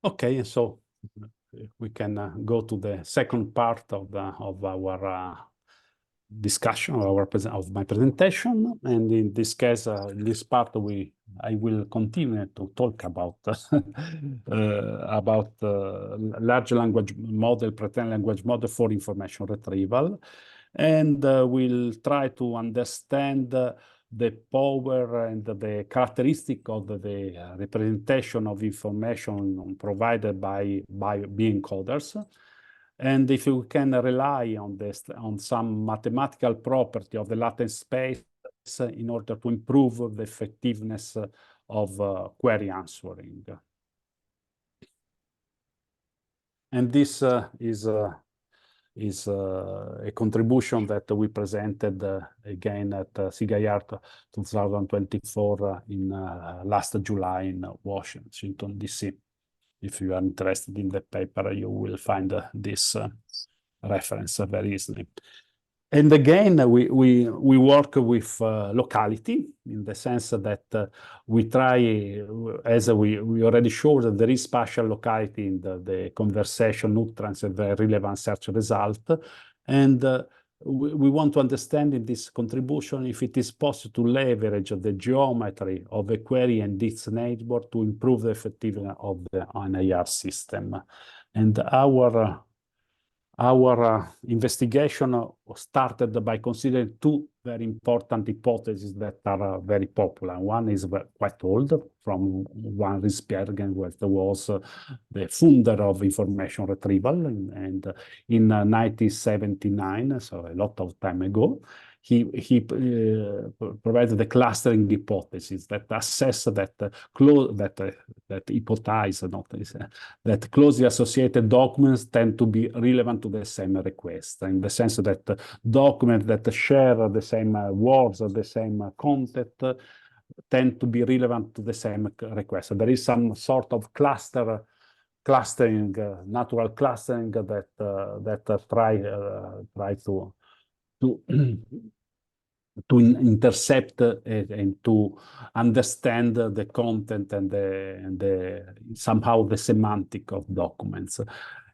Okay, so we can go to the second part of our discussion of my presentation, and in this case, in this part, I will continue to talk about large language model, pretend language model for information retrieval, and we'll try to understand the power and the characteristic of the representation of information provided by encoders. And if we can rely on some mathematical property of the latent space in order to improve the effectiveness of query answering. And this is a contribution that we presented again at SIGIART 2024 in last July in Washington, D.C. If you are interested in the paper, you will find this reference very easily. And again, we work with locality in the sense that we try, as we already showed, that there is spatial locality in the conversation utterance and the relevant search result. And we want to understand in this contribution if it is possible to leverage the geometry of a query and its neighbor to improve the effectiveness of the NIR system. And our investigation started by considering two very important hypotheses that are very popular. One is quite old, from Van Rensbergen, who was the founder of information retrieval, and in 1979, so a lot of time ago, he provided the clustering hypothesis that assess that hypothesize that closely associated documents tend to be relevant to the same request, in the sense that documents that share the same words or the same content tend to be relevant to the same request. There is some sort of clustering, natural clustering that try to intercept and to understand the content and somehow the semantic of documents.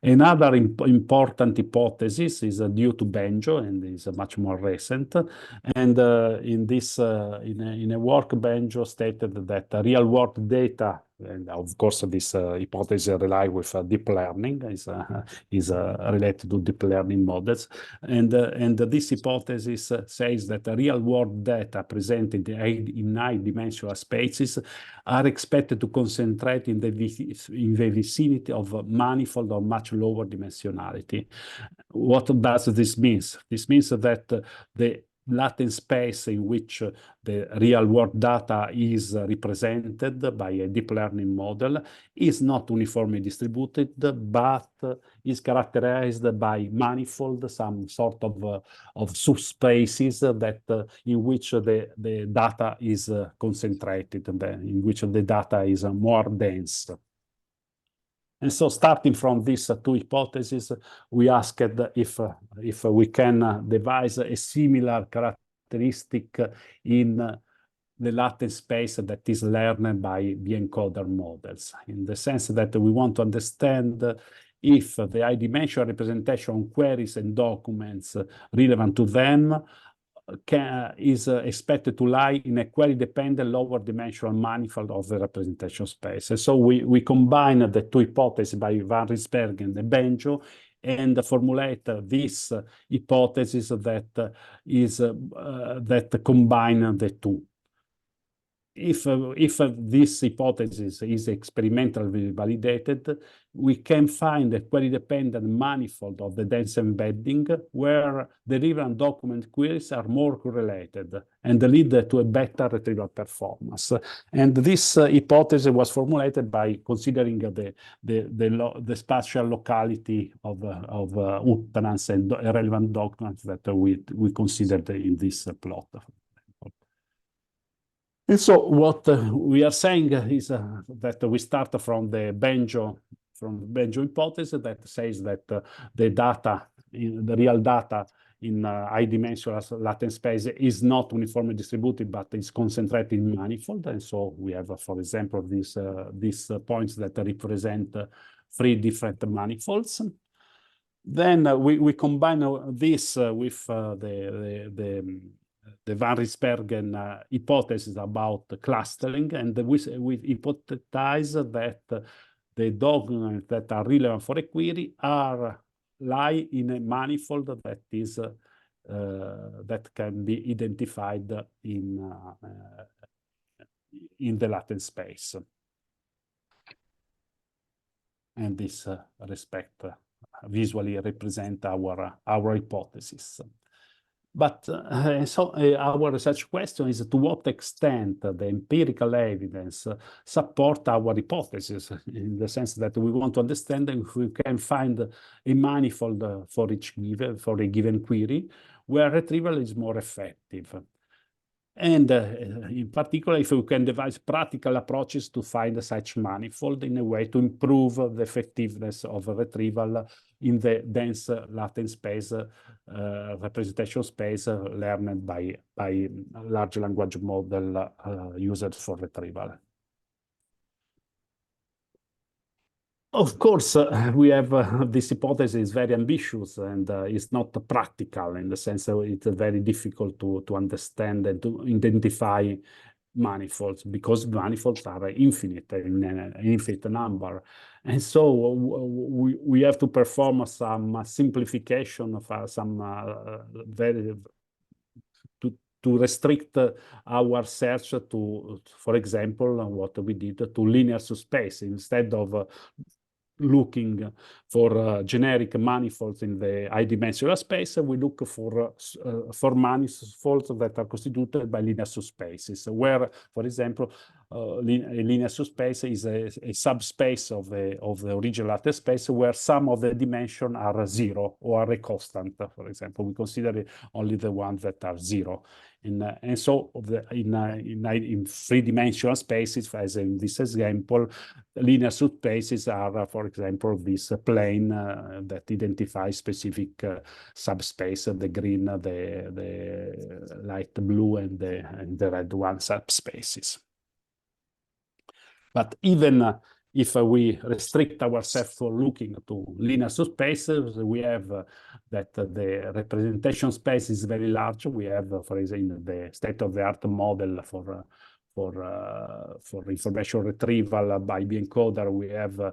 Another important hypothesis is due to Benjo, and is much more recent. And in a work, Benjo stated that real-world data, and of course this hypothesis relies with deep learning, is related to deep learning models. And this hypothesis says that real-world data presented in high-dimensional spaces are expected to concentrate in the vicinity of manifold of much lower dimensionality. What does this mean? This means that the latent space in which the real-world data is represented by a deep learning model is not uniformly distributed, but is characterized by manifold, some sort of subspaces that in which the data is concentrated, and in which the data is more dense. And so, starting from these two hypotheses, we asked if we can devise a similar characteristic in the latent space that is learned by the encoder models, in the sense that we want to understand if the high-dimensional representation of queries and documents relevant to them is expected to lie in a query-dependent lower-dimensional manifold of the representation space. And so we combine the two hypotheses by Van Rensbergen and Benjo, and formulate this hypothesis that combine the two. If this hypothesis is experimentally validated, we can find a query-dependent manifold of the dense embedding where the relevant document queries are more correlated and lead to a better retrieval performance. And this hypothesis was formulated by considering the spatial locality of utterance and relevant documents that we considered in this plot. And so what we are saying is that we start from the Benjo hypothesis that says that the real data high-dimensional latent space is not uniformly distributed, but is concentrated in manifold. And so we have, for example, these points that represent 3 different manifolds. Then we combine this with the Van Rysbergen hypothesis about clustering, and we hypothesize that the documents that are relevant for a query lie in a manifold that is that can be identified in the latent space. And this respect visually represent our hypothesis. But our research question is, to what extent the empirical evidence support our hypothesis, in the sense that we want to understand if we can find a manifold for a given query where retrieval is more effective. And in particular, if we can devise practical approaches to find such manifold in a way to improve the effectiveness of retrieval in the dense latent space, representation space learned by large language model used for retrieval. Of course, we have this hypothesis is very ambitious and it's not practical, in the sense that it's very difficult to understand and to identify manifolds, because manifolds are infinite in an infinite number. And so we have to perform some simplification of some to restrict our search to, for example, what we did to linear subspace. Instead of looking for generic manifolds in the high-dimensional space, we look for manifolds that are constituted by linear subspaces, where, for example, a linear subspace is a subspace of the original latent space where some of the dimensions are 0 or are a constant. For example, we consider only the ones that are 0. And so in 3-dimensional spaces, as in this example, linear subspaces are, for example, this plane that identifies specific subspace, the green, the light blue, and the red one subspaces. But even if we restrict ourselves for looking to linear subspaces, we have that the representation space is very large. We have, for example, the state-of-the-art model for information retrieval by B-encoder. We have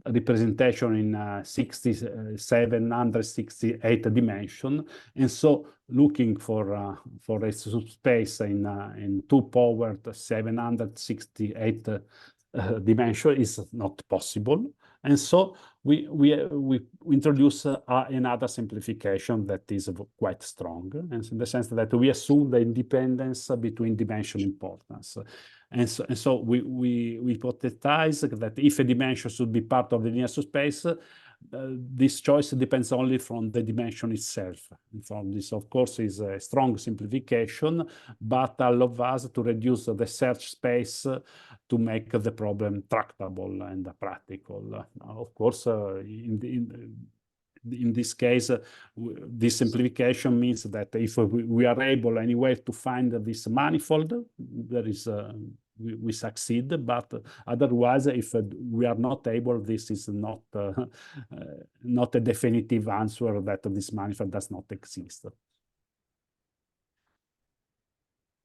representation in 768 dimension, and so looking for a subspace in 2-powered 768 dimension is not possible. And so we introduce another simplification that is quite strong, and in the sense that we assume the independence between dimension importance. And so we hypothesize that if a dimension should be part of the linear subspace, this choice depends only from the dimension itself. And from this, of course, is a strong simplification, but allows us to reduce the search space to make the problem tractable and practical. Of course, in this case, this simplification means that if we are able anyway to find this manifold, there is we succeed, but otherwise, if we are not able, this is not not a definitive answer that this manifold does not exist.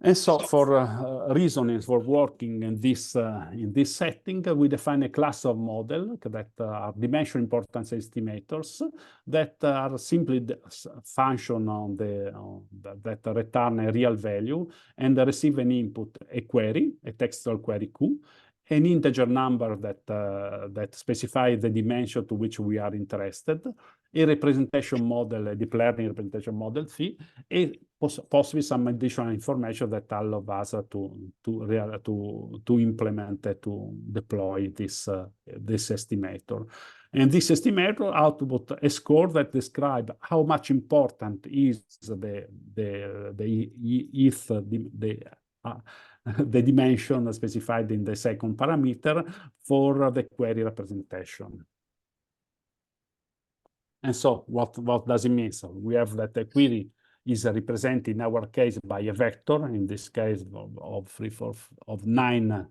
And so for reasoning, for working in this setting, we define a class of models that are dimension importance estimators that are simply the function on that return a real value and receive an input, a query, a textual query Q, an integer number that specifies the dimension to which we are interested, a representation model, a deep learning representation model Phi, and possibly some additional information that allow us to implement, to deploy this estimator. And this estimator output a score that describes how much important is the dimension specified in the second parameter for the query representation. And so what does it mean? So we have that the query is represented in our case by a vector, in this case of 9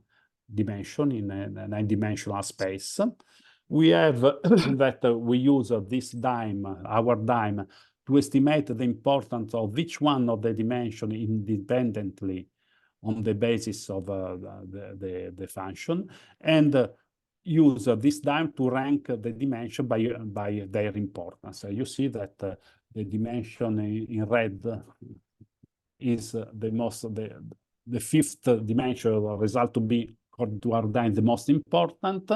dimension in a 9-dimensional space. We have that we use this DIME, our DIME, to estimate the importance of each one of the dimensions independently on the basis of the function, and use this DIME to rank the dimension by their importance. You see that the dimension in red is the 5th dimension result to be, according to our DIME, the most important,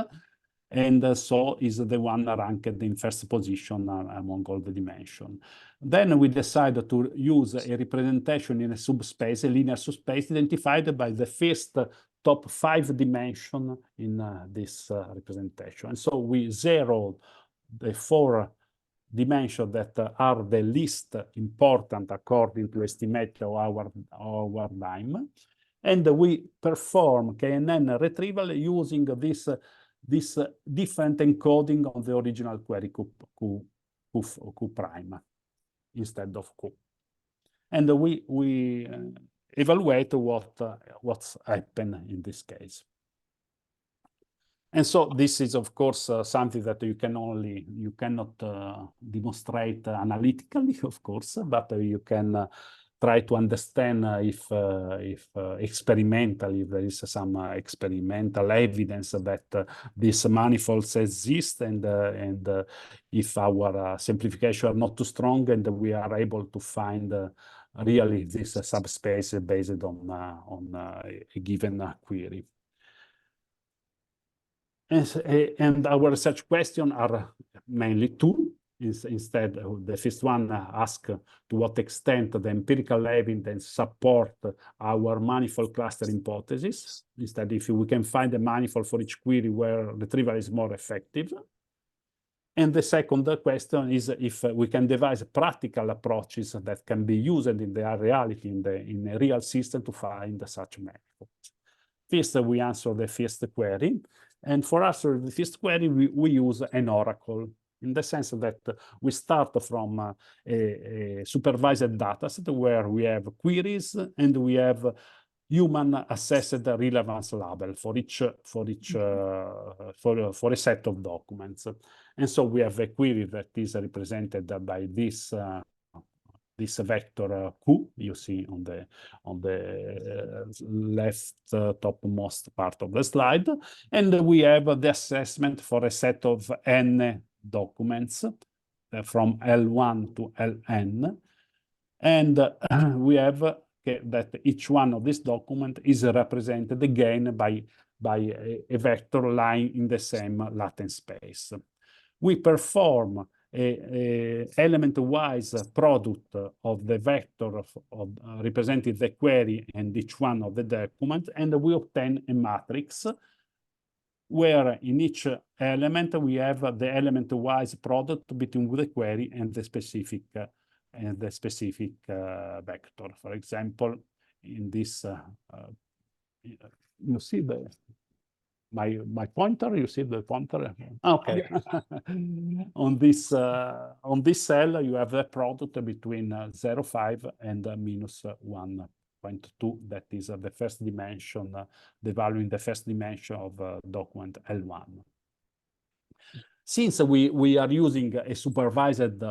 and so is the one ranked in first position among all the dimensions. Then we decided to use a representation in a subspace, a linear subspace, identified by the first top 5 dimensions in this representation. And so we zeroed the 4 dimensions that are the least important according to estimate of our DIME, and we perform KNN retrieval using this different encoding on the original query Q prime instead of Q. And we evaluate what's happened in this case. And so this is, of course, something that you cannot demonstrate analytically, of course, but you can try to understand if experimentally there is some experimental evidence that these manifolds exist, and if our simplification are not too strong, and we are able to find really this subspace based on a given query. And our research questions are mainly 2. Instead, the first one asks to what extent the empirical evidence support our manifold cluster hypothesis. Instead, if we can find a manifold for each query where retrieval is more effective. And the second question is if we can devise practical approaches that can be used in the reality, in a real system, to find such manifolds. First, we answer the first query. And for answer the first query, we use an oracle, in the sense that we start from a supervised dataset where we have queries and we have human assessed relevance label for a set of documents. And so we have a query that is represented by this vector Q you see on the left topmost part of the slide, and we have the assessment for a set of n documents from L1 to Ln, and we have that each one of these documents is represented again by a vector lying in the same latent space. We perform a element-wise product of the vector representing the query and each one of the documents, and we obtain a matrix where in each element we have the element-wise product between the query and the specific vector. For example, in this, you see my pointer. You see the pointer? Okay. on this cell, you have the product between 0.5 and -1.2. That is the first dimension, the value in the first dimension of document L1. Since we are using a supervised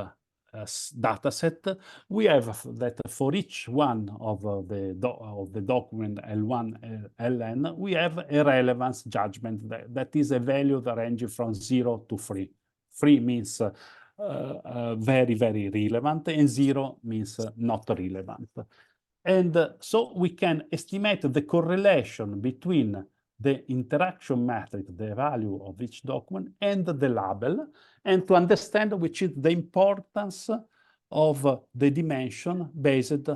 dataset, we have that for each one of the document L1, Ln, we have a relevance judgment that is a value that ranges from 0 to 3. 3 means very, very relevant, and 0 means not relevant. And so we can estimate the correlation between the interaction matrix, the value of each document, and the label, and to understand which is the importance of the dimension based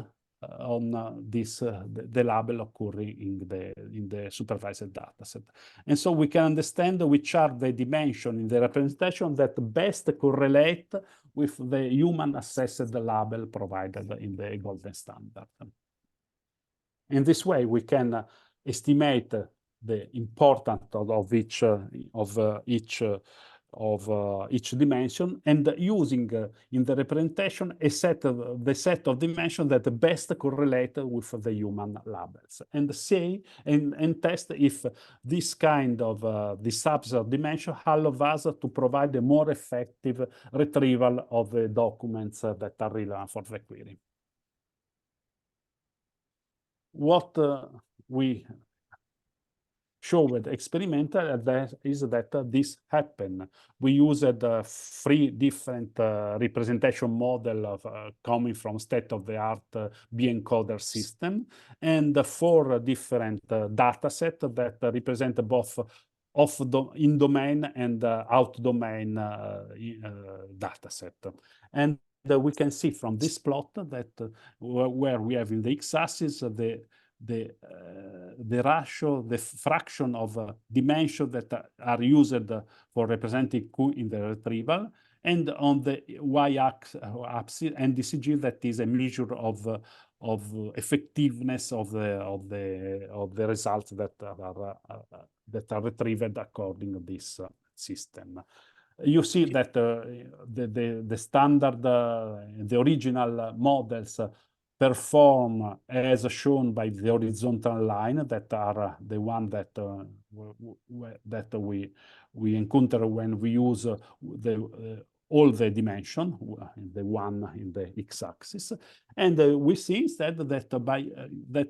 on the label occurring in the supervised dataset. And so we can understand which are the dimensions in the representation that best correlate with the human assessed label provided in the golden standard. In this way, we can estimate the importance of each each dimension, and using in the representation the set of dimensions that best correlate with the human labels, and see and test if this kind of this subset of dimension allows us to provide a more effective retrieval of the documents that are relevant for the query. What we showed experimental is that this happened. We used 3 different representation model of coming from state-of-the-art B-encoder system, and 4 different data set that represent both in-domain and out-domain data set. And we can see from this plot that where we have in the x-axis the ratio, the fraction of dimensions that are used for representing Q in the retrieval, and on the y-axis NDCG, that is a measure of effectiveness of the results that are retrieved according to this system. You see that the standard, the original models perform as shown by the horizontal line, that are the one that we encounter when we use all the dimension, the one in the x-axis, and we see instead that by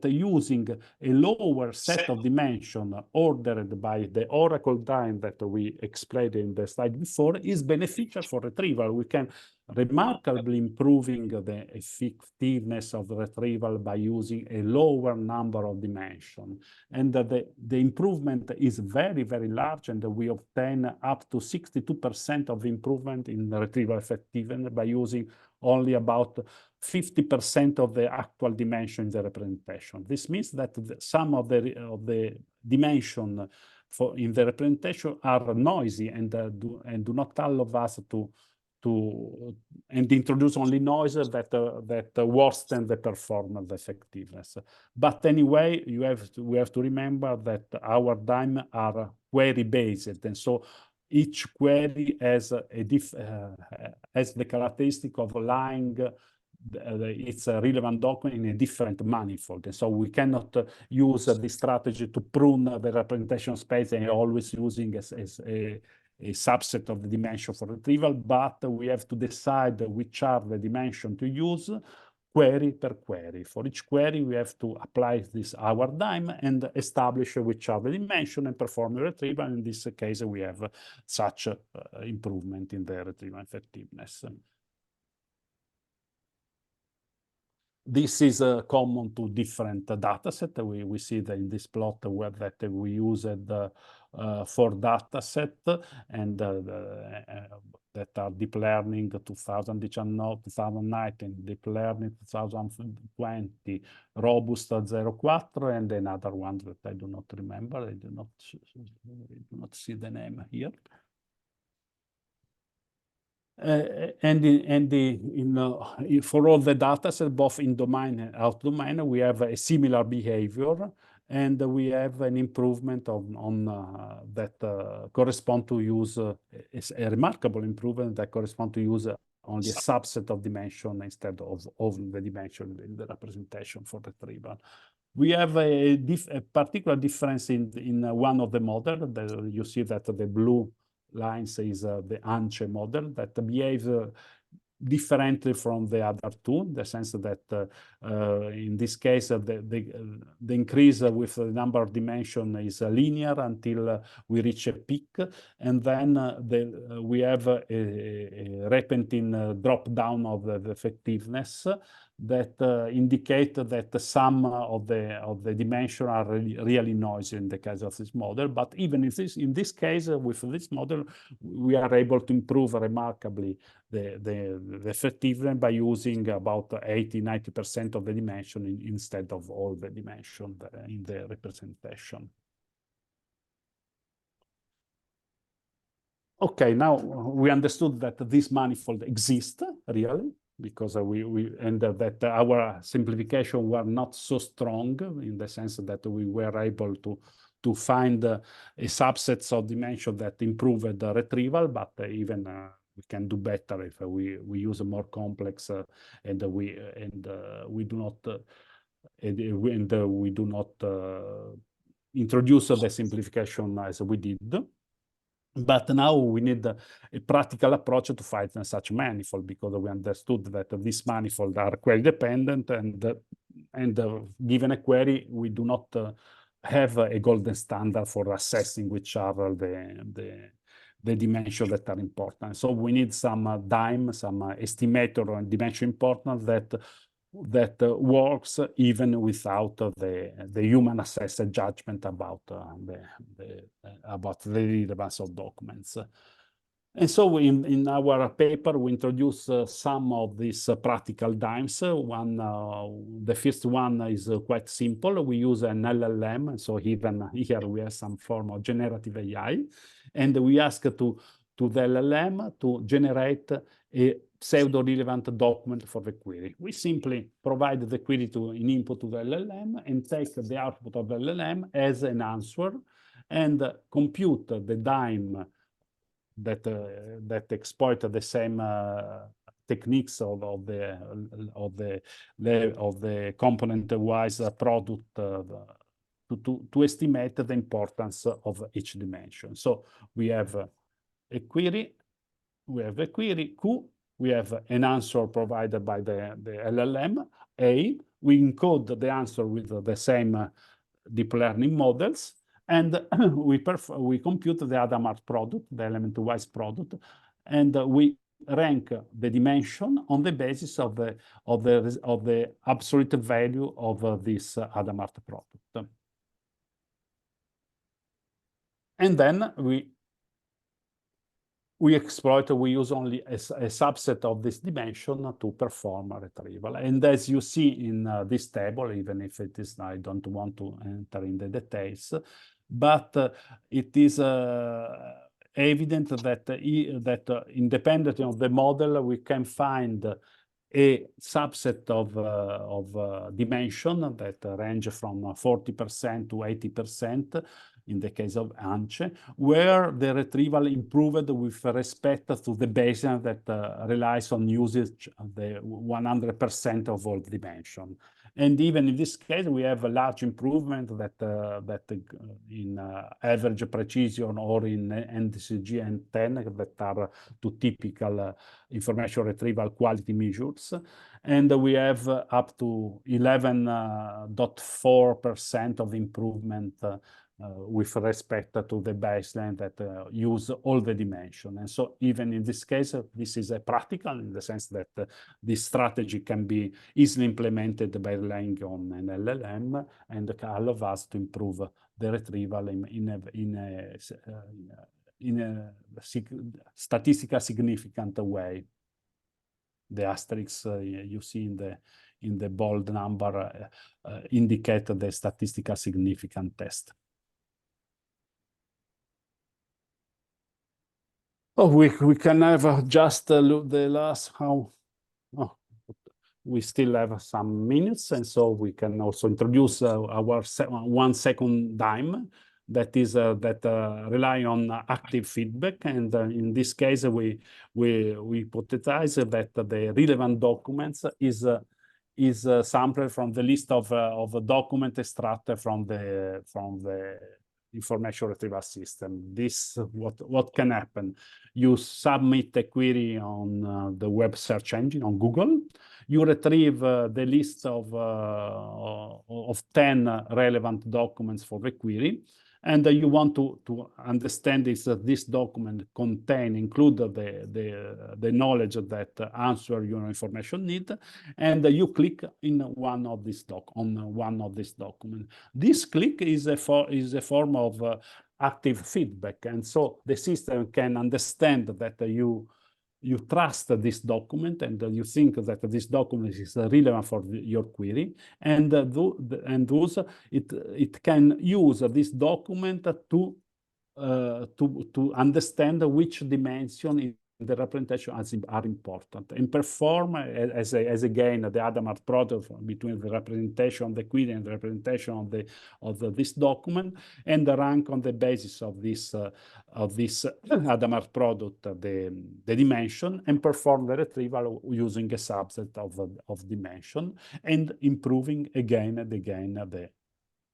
using a lower set of dimension ordered by the oracle time that we explained in the slide before is beneficial for retrieval. We can remarkably improving the effectiveness of the retrieval by using a lower number of dimensions. And the improvement is very, very large, and we obtain up to 62% of improvement in the retrieval effectiveness by using only about 50% of the actual dimension in the representation. This means that some of the dimension in the representation are noisy and do not allow us to introduce only noise that worsen the performance effectiveness. But anyway, we have to remember that our DIME are query based, and so each query has the characteristic of lying its relevant document in a different manifold. And so we cannot use this strategy to prune the representation space and always using a subset of the dimension for retrieval, but we have to decide which are the dimension to use query per query. For each query, we have to apply this our DIME and establish which are the dimension and perform the retrieval. In this case, we have such improvement in the retrieval effectiveness. This is common to different data sets. We see that in this plot where that we used 4 data sets, and that are deep learning 2019, deep learning 2020, robust 04, and another one that I do not remember. I do not see the name here. For all the data sets, both in domain and out domain, we have a similar behavior, and we have an improvement on that correspond to use a remarkable improvement that correspond to use only a subset of dimension instead of all the dimension in the representation for retrieval. We have a particular difference in one of the models. You see that the blue lines is the ANCHE model that behaves differently from the other 2, in the sense that in this case, the increase with the number of dimensions is linear until we reach a peak, and then we have a repentant drop down of the effectiveness that indicate that some of the dimensions are really noisy in the case of this model. But even in this case, with this model, we are able to improve remarkably the effectiveness by using about 80–90% of the dimension instead of all the dimension in the representation. Okay, now we understood that this manifold exists really, because that our simplification were not so strong in the sense that we were able to to find a subset of dimension that improve the retrieval, but even we can do better if we use a more complex and we do not we do not introduce the simplification as we did. But now we need a practical approach to find such manifold, because we understood that these manifolds are query dependent, and given a query, we do not have a golden standard for assessing which are the dimensions that are important. So we need some DIME, some estimator on dimension importance that works even without the human assessed judgment about the relevance of documents. And so in our paper, we introduce some of these practical DIMEs. The first one is quite simple. We use an LLM, so even here we have some form of generative AI, and we ask to the LLM to generate a pseudo-relevant document for the query. We simply provide the query in input to the LLM and take the output of the LLM as an answer and compute the DIME that exploit the same techniques of the component-wise product to estimate the importance of each dimension. So we have a query, Q, we have an answer provided by the LLM, A. We encode the answer with the same deep learning models, and we compute the Hadamard product, the element-wise product, and we rank the dimension on the basis of the absolute value of this Hadamard product. And then we use only a subset of this dimension to perform a retrieval. And as you see in this table, even if it is, I don't want to enter in the details, but it is evident that independently of the model, we can find a subset of dimension that range from 40% to 80%, in the case of ANCE, where the retrieval improved with respect to the baseline that relies on usage of the 100% of all dimension. And even in this case, we have a large improvement that in average precision or in NDCG and 10 that are two typical information retrieval quality measures. And we have up to 11.4% of improvement with respect to the baseline that use all the dimension. And so even in this case, this is a practical in the sense that this strategy can be easily implemented by relying on an LLM and allow us to improve the retrieval in a statistically significant way. The asterisks you see in the bold number indicate the statistically significant test. Oh, we can have just look the last we still have some minutes, and so we can also introduce our 1 second DIME that is rely on active feedback. And in this case, we hypothesize that the relevant documents is sampled from the list of document extracted from the information retrieval system. This what can happen. You submit a query on the web search engine on Google. You retrieve the list of 10 relevant documents for the query, and you want to understand if this document include the knowledge that answer your information need, and you click in one of these documents. This click is a form of active feedback, and so the system can understand that you trust this document and you think that this document is relevant for your query, and thus it can use this document to understand which dimension is the representation are important and perform as again the Hadamard product between the representation of the query and the representation of this document, and the rank on the basis of this Hadamard product the dimension, and perform the retrieval using a subset of dimension, and improving again and again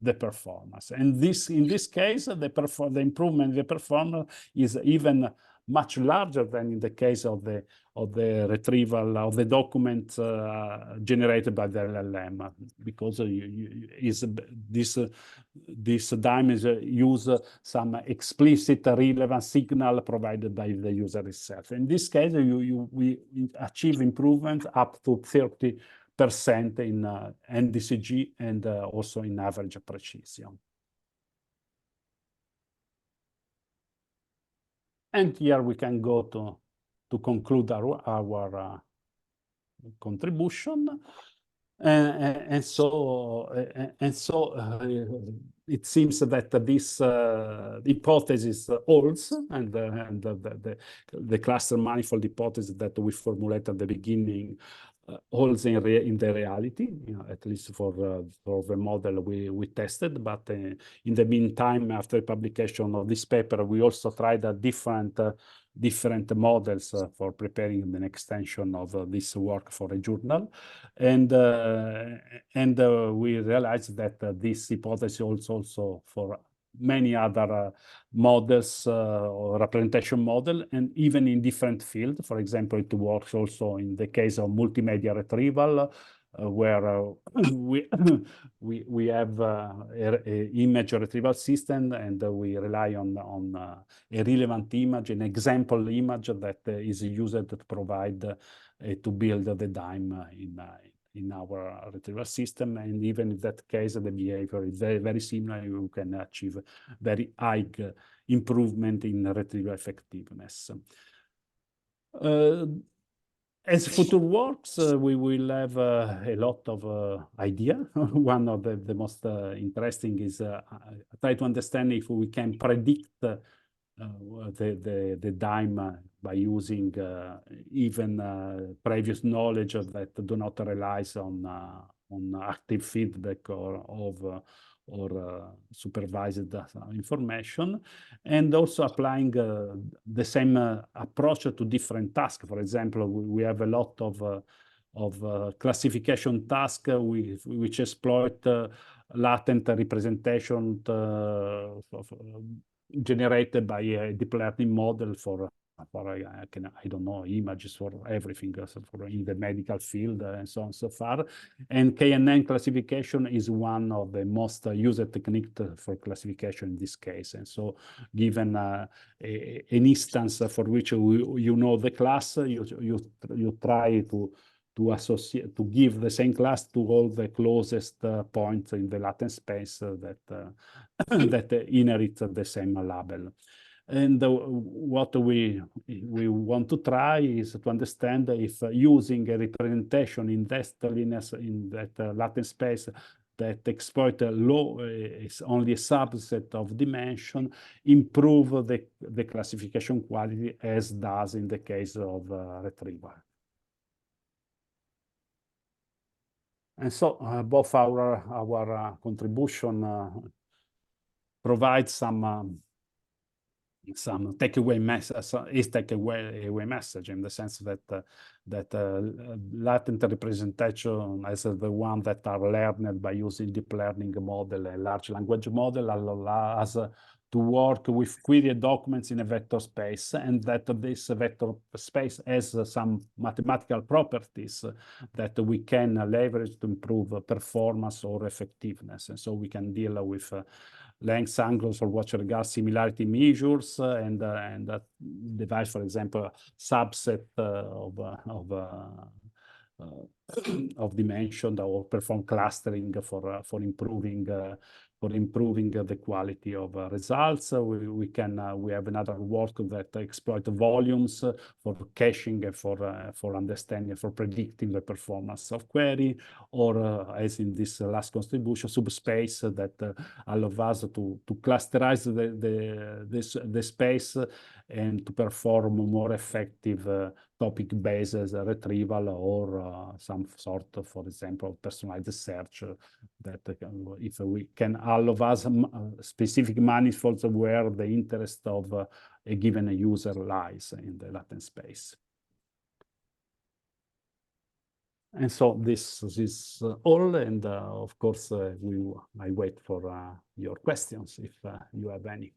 the performance. And in this case, the improvement in the performance is even much larger than in the case of the retrieval of the document generated by the LLM, because this dimension use some explicit relevant signal provided by the user itself. In this case, we achieve improvement up to 30% in NDCG and also in average precision. And here we can go to conclude our contribution. And so it seems that this hypothesis holds, and the cluster manifold hypothesis that we formulated at the beginning holds in the reality, at least for the model we tested. But in the meantime, after publication of this paper, we also tried different models for preparing an extension of this work for a journal, and we realized that this hypothesis holds also for many other models or representation model, and even in different fields. For example, it works also in the case of multimedia retrieval, where we have a image retrieval system, and we rely on a relevant image, an example image that is used to provide to build the DIME in our retrieval system. And even in that case, the behavior is very, very similar. You can achieve very high improvement in retrieval effectiveness. As future works, we will have a lot of idea. One of the most interesting is try to understand if we can predict the DIME by using even previous knowledge that do not rely on active feedback or supervised information, and also applying the same approach to different tasks. For example, we have a lot of classification tasks which exploit latent representation generated by a deep learning model for I don't know, images for everything, so for in the medical field and so on so far. And KNN classification is one of the most used techniques for classification in this case. And so given an instance for which you know the class, you try to associate, to give the same class to all the closest points in the latent space that inherit the same label. And what we want to try is to understand if using a representation in that latent space that exploit low is only a subset of dimension, improve the classification quality, as does in the case of retrieval. And so both our contribution provides some takeaway message in the sense that latent representation, as the one that are learned by using deep learning model and large language model, allow us to work with queried documents in a vector space, and that this vector space has some mathematical properties that we can leverage to improve performance or effectiveness. And so we can deal with length angles for what regards similarity measures, and devise, for example, subset of dimension, or perform clustering for improving for improving the quality of results. We have another work that exploit the volumes for caching and for understanding, for predicting the performance of query, or as in this last contribution, subspace that allow us to clusterize the space and to perform more effective topic-based retrieval or some sort of, for example, personalized search that if we can allow us specific manifolds where the interest of a given user lies in the latent space. And so this is all, and of course, I wait for your questions if you have any.